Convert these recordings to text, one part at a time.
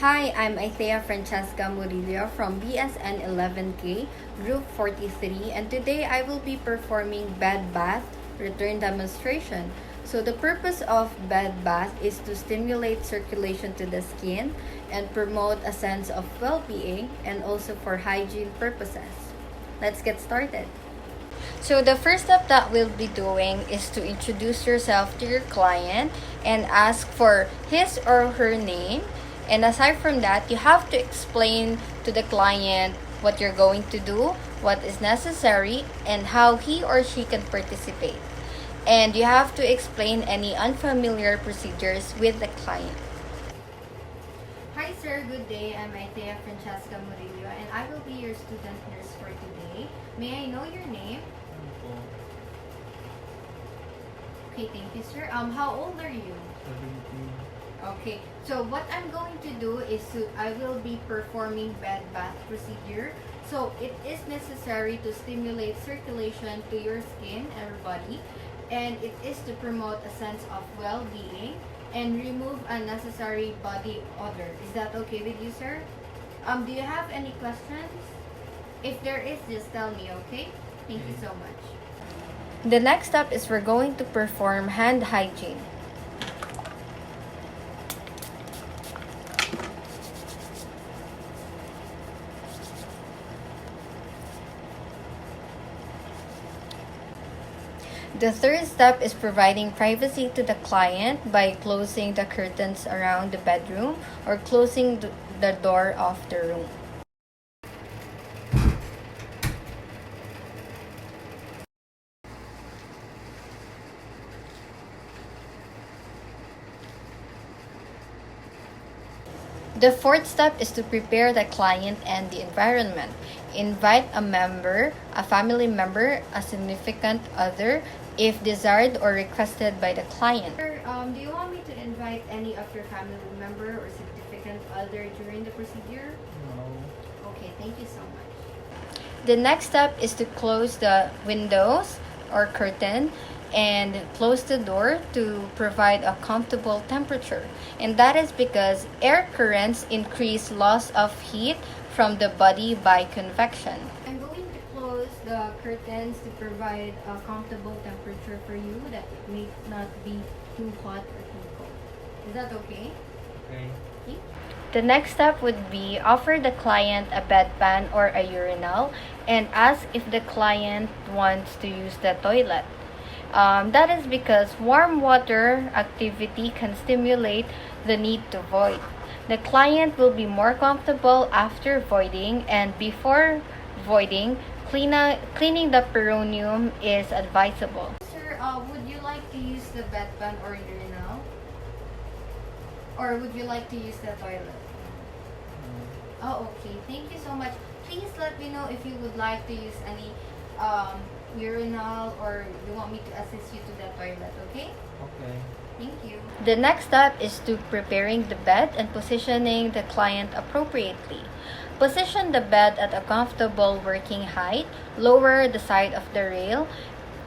Hi, I'm Ithea Francesca Murillo from BSN 11K, Group 43, and today I will be performing bed bath return demonstration. So the purpose of bed bath is to stimulate circulation to the skin and promote a sense of well-being and also for hygiene purposes. Let's get started. So the first step that we'll be doing is to introduce yourself to your client and ask for his or her name. And aside from that, you have to explain to the client what you're going to do, what is necessary, and how he or she can participate. And you have to explain any unfamiliar procedures with the client. Hi sir, good day. I'm Ithea Francesca Murillo and I will be your student nurse for today. May I know your name? Okay, thank you, sir. How old are you? 17. Okay, so what I'm going to do is I will be performing bed bath procedure. So it is necessary to stimulate circulation to your skin and your body, and it is to promote a sense of well-being and remove unnecessary body odor. Is that okay with you, sir? Do you have any questions? If there is, just tell me, okay? Thank you so much. The next step is we're going to perform hand hygiene. The third step is providing privacy to the client by closing the curtains around the bedroom or closing the door of the room. The fourth step is to prepare the client and the environment. Invite a member, a family member, a significant other, if desired or requested by the client. Do you want me to invite any of your family member or significant other during the procedure? No. Okay, thank you so much. The next step is to close the windows or curtain and close the door to provide a comfortable temperature. And that is because air currents increase loss of heat from the body by convection. I'm going to close the curtains to provide a comfortable temperature for you that it may not be too hot or too cold. Is that okay? Okay. The next step would be offer the client a bedpan or a urinal and ask if the client wants to use the toilet. That is because warm water activity can stimulate the need to void. The client will be more comfortable after voiding, and before voiding, cleaning the perineum is advisable. Sir, would you like to use the bedpan or urinal? Or would you like to use the toilet? Oh, okay. Thank you so much. Please let me know if you would like to use any urinal or you want me to assist you to the toilet, okay? Okay. Thank you. The next step is to preparing the bed and positioning the client appropriately. Position the bed at a comfortable working height, lower the side of the rail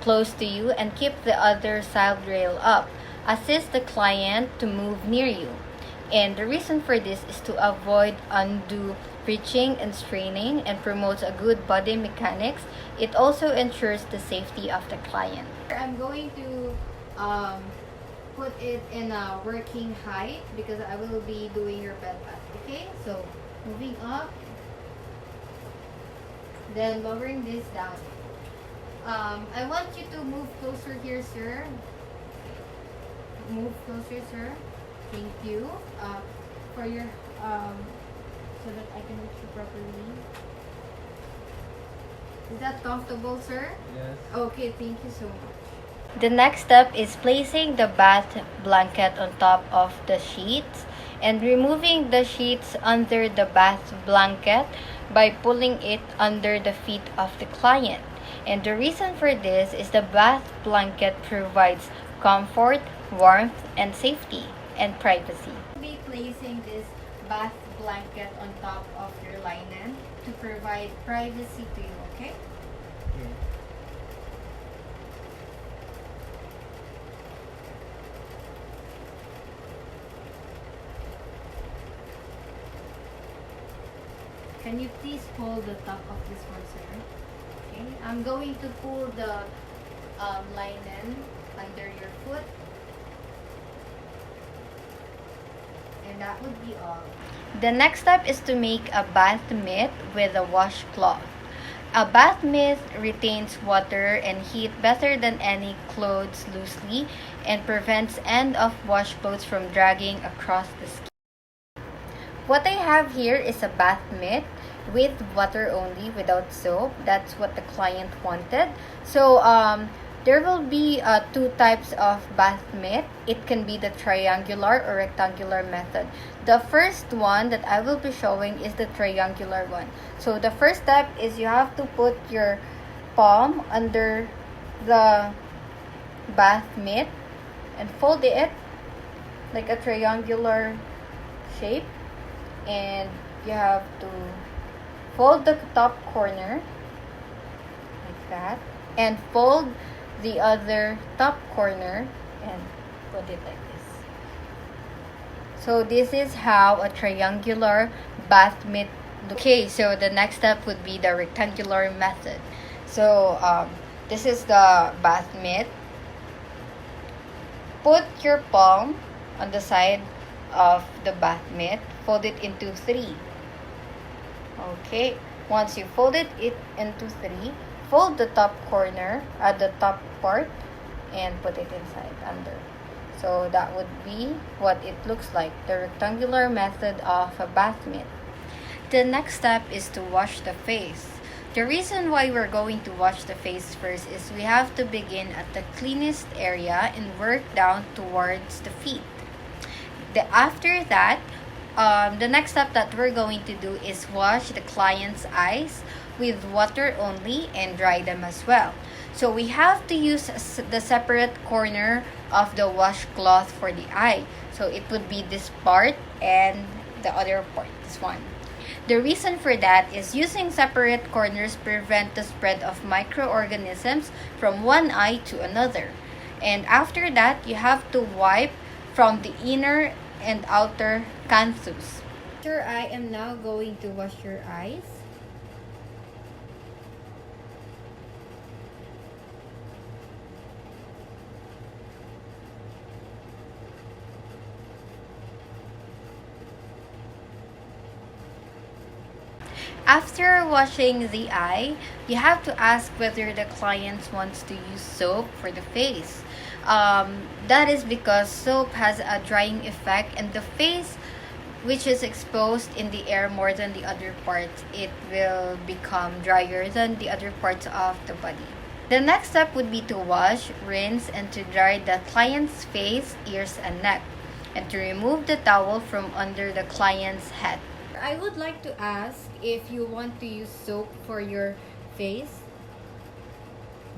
close to you and keep the other side rail up. Assist the client to move near you. And the reason for this is to avoid undue reaching and straining and promotes a good body mechanics. It also ensures the safety of the client. I'm going to put it in a working height because I will be doing your bed bath. Okay, so moving up, then lowering this down. I want you to move closer here, sir. Move closer, sir. Thank you. For your so that I can reach you properly. Is that comfortable, sir? Yes. Okay, thank you so much. The next step is placing the bath blanket on top of the sheets and removing the sheets under the bath blanket by pulling it under the feet of the client. And the reason for this is the bath blanket provides comfort, warmth, and safety and privacy. Be placing this bath blanket on top of your linen to provide privacy to you, okay? Okay. Can you please hold the top of this one, sir? Okay. I'm going to pull the linen under your foot. And that would be all. The next step is to make a bath mitt with a washcloth. A bath mitt retains water and heat better than any clothes loosely and prevents end of wash clothes from dragging across the skin. What I have here is a bath mitt with water only without soap. That's what the client wanted. So there will be two types of bath mitt. It can be the triangular or rectangular method. The first one that I will be showing is the triangular one. So the first step is you have to put your palm under the bath mitt and fold it like a triangular shape, and you have to fold the top corner like that and fold the other top corner and put it like this. So this is how a triangular bath mitt looks. Okay, so the next step would be the rectangular method. So this is the bath mitt. Put your palm on the side of the bath mitt, fold it into three. Okay, once you folded it into three, fold the top corner at the top part and put it inside under. So that would be what it looks like, the rectangular method of a bath mitt. The next step is to wash the face. The reason why we're going to wash the face first is we have to begin at the cleanest area and work down towards the feet. After that, the next step that we're going to do is wash the client's eyes with water only and dry them as well. So we have to use the separate corner of the washcloth for the eye. So it would be this part and the other part, this one. The reason for that is using separate corners prevent the spread of microorganisms from one eye to another. And after that, you have to wipe from the inner and outer canthus. Sir, I am now going to wash your eyes. After washing the eye, you have to ask whether the client wants to use soap for the face. That is because soap has a drying effect, and the face, which is exposed in the air more than the other parts, it will become drier than the other parts of the body. The next step would be to wash, rinse, and to dry the client's face, ears, and neck, and to remove the towel from under the client's head. I would like to ask if you want to use soap for your face.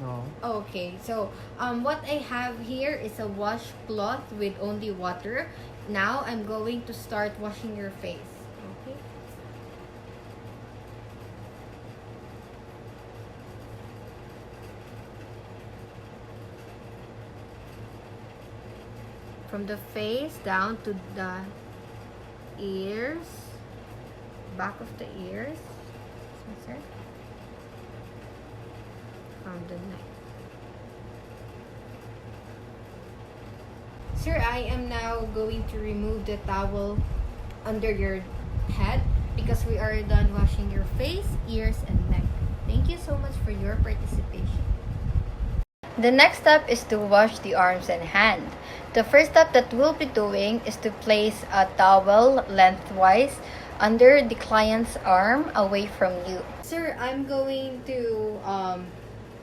No. Okay, so what I have here is a washcloth with only water. Now I'm going to start washing your face. Okay. From the face down to the ears, back of the ears, sir, from the neck. Sir, I am now going to remove the towel under your head because we are done washing your face, ears, and neck. Thank you so much for your participation. The next step is to wash the arms and hand. The first step that we'll be doing is to place a towel lengthwise under the client's arm away from you. Sir, I'm going to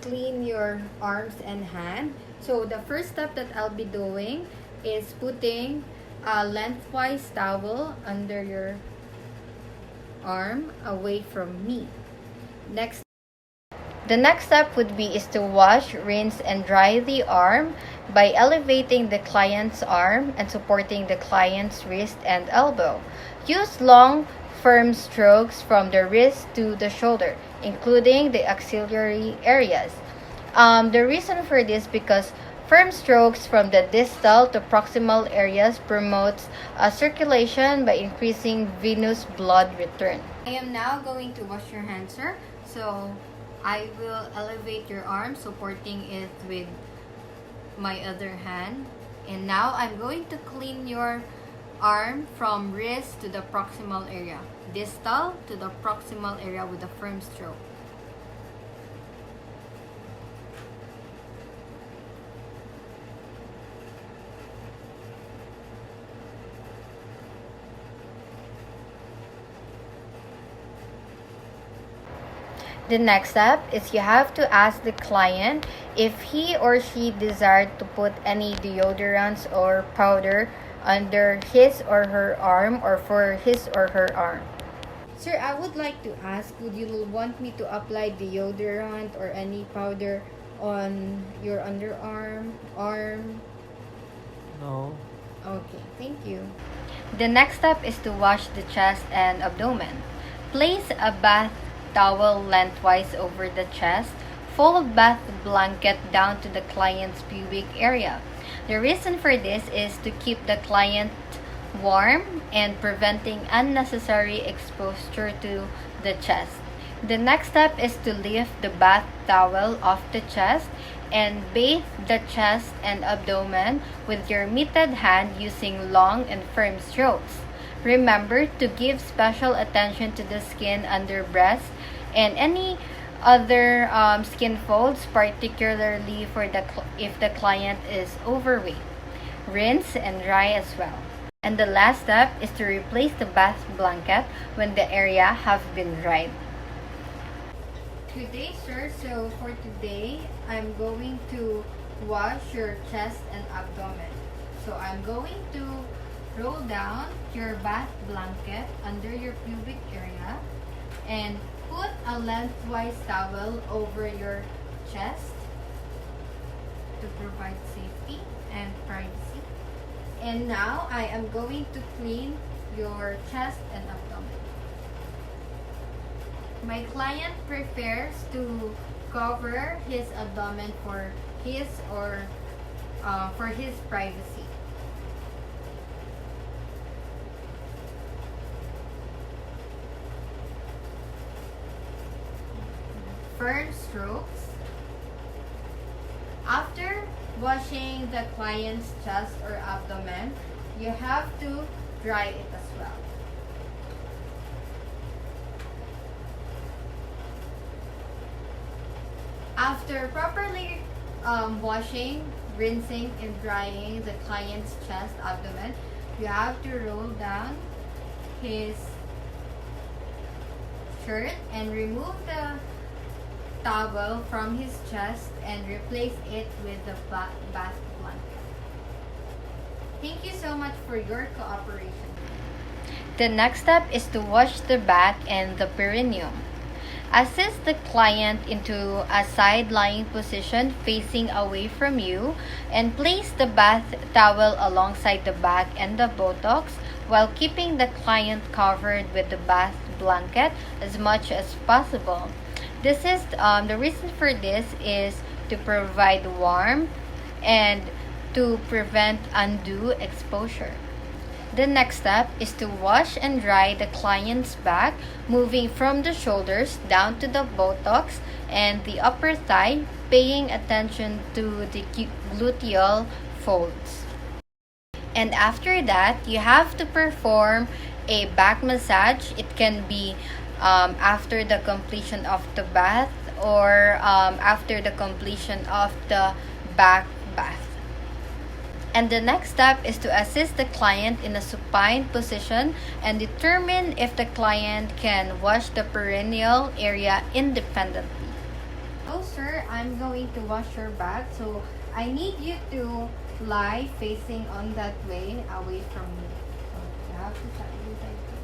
clean your arms and hand. So the first step that I'll be doing is putting a lengthwise towel under your arm away from me. The next step would be is to wash, rinse, and dry the arm by elevating the client's arm and supporting the client's wrist and elbow. Use long, firm strokes from the wrist to the shoulder, including the axillary areas. The reason for this because Firm strokes from the distal to proximal areas promotes circulation by increasing venous blood return. I am now going to wash your hands, sir. So I will elevate your arm, supporting it with my other hand. And now I'm going to clean your arm from wrist to the proximal area, distal to the proximal area with a firm stroke. The next step is you have to ask the client if he or she desired to put any deodorants or powder under his or her arm or for his or her arm. Sir, I would like to ask, would you want me to apply deodorant or any powder on your underarm, arm? No. Okay, thank you. The next step is to wash the chest and abdomen. Place a bath towel lengthwise over the chest. Fold bath blanket down to the client's pubic area. The reason for this is to keep the client warm and preventing unnecessary exposure to the chest. The next step is to lift the bath towel off the chest and bathe the chest and abdomen with your mitted hand using long and firm strokes. Remember to give special attention to the skin under breast and any other skin folds, particularly for if the client is overweight. Rinse and dry as well. And the last step is to replace the bath blanket when the area have been dried. Good day, sir. So for today, I'm going to wash your chest and abdomen. So I'm going to roll down your bath blanket under your pubic area and put a lengthwise towel over your chest to provide safety and privacy. And now I am going to clean your chest and abdomen. My client prefers to cover his abdomen for his privacy. Firm strokes. After washing the client's chest or abdomen, you have to dry it as well. After properly washing, rinsing, and drying the client's chest, abdomen, you have to roll down his shirt and remove the towel from his chest and replace it with the bath blanket. Thank you so much for your cooperation. The next step is to wash the back and the perineum. Assist the client into a side-lying position facing away from you and place the bath towel alongside the back and the buttocks while keeping the client covered with the bath blanket as much as possible. This is the reason for this is to provide warmth and to prevent undue exposure. The next step is to wash and dry the client's back, moving from the shoulders down to the buttocks and the upper thigh, paying attention to the gluteal folds. And after that, you have to perform a back massage. It can be after the completion of the bath or after the completion of the back bath. And the next step is to assist the client in a supine position and determine if the client can wash the perineal area independently. Oh sir, I'm going to wash your back, so I need you to lie facing on that way, away from me. So you have to try this like this.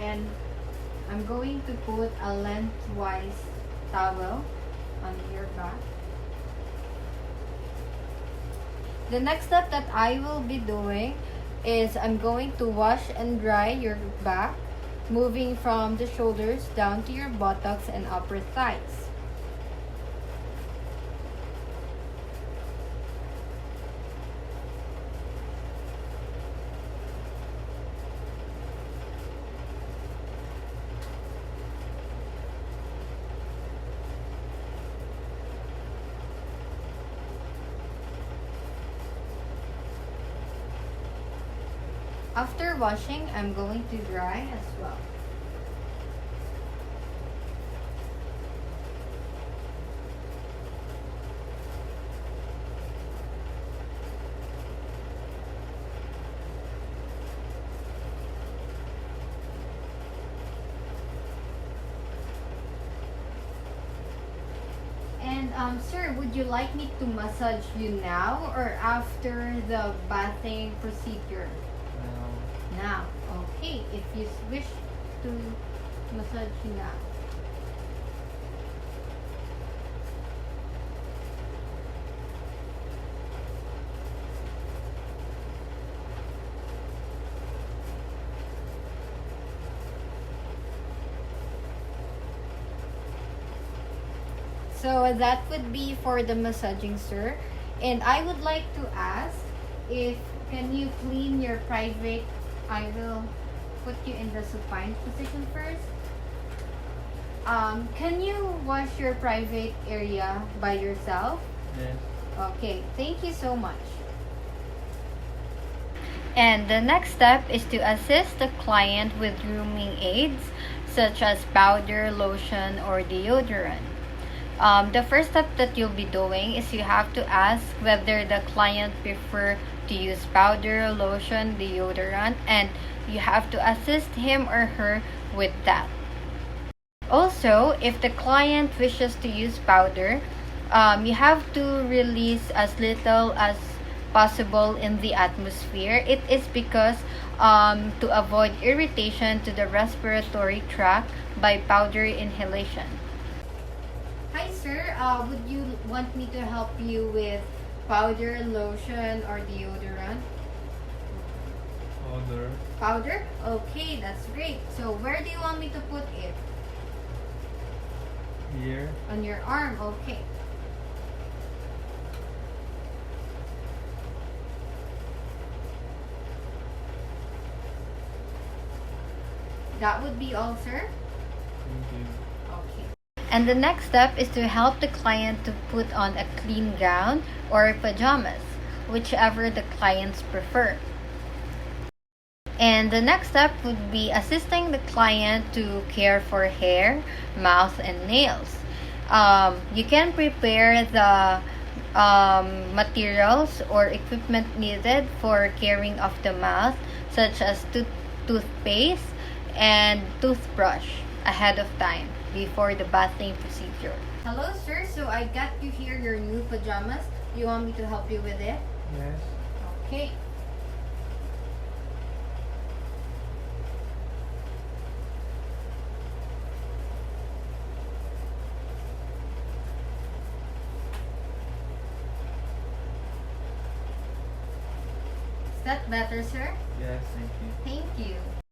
And I'm going to put a lengthwise towel on your back. The next step that I will be doing is I'm going to wash and dry your back moving from the shoulders down to your buttocks and upper thighs. After washing, I'm going to dry as well. And sir, would you like me to massage you now or after the bathing procedure? Now. Now, okay. If you wish to massage you now. So that would be for the massaging, sir. And I would like to ask if can you clean your private. I will put you in the supine position first. Can you wash your private area by yourself? Yes. Okay, thank you so much. And the next step is to assist the client with grooming aids such as powder, lotion, or deodorant. The first step that you'll be doing is you have to ask whether the client prefer to use powder, lotion, deodorant, and you have to assist him or her with that. Also, if the client wishes to use powder, you have to release as little as possible in the atmosphere. It is because to avoid irritation to the respiratory tract by powder inhalation. Hi sir, would you want me to help you with powder, lotion, or deodorant? Powder. Powder? Okay, that's great. So where do you want me to put it? Here. On your arm, okay. That would be all, sir? Thank you. Okay. And the next step is to help the client to put on a clean gown or pajamas, whichever the clients prefer. And the next step would be assisting the client to care for hair, mouth, and nails. You can prepare the materials or equipment needed for caring of the mouth, such as toothpaste and toothbrush ahead of time before the bathing procedure. Hello, sir. So I got you here your new pajamas. You want me to help you with it? Yes. Okay. Is that better, sir? Yes, thank you. Thank you.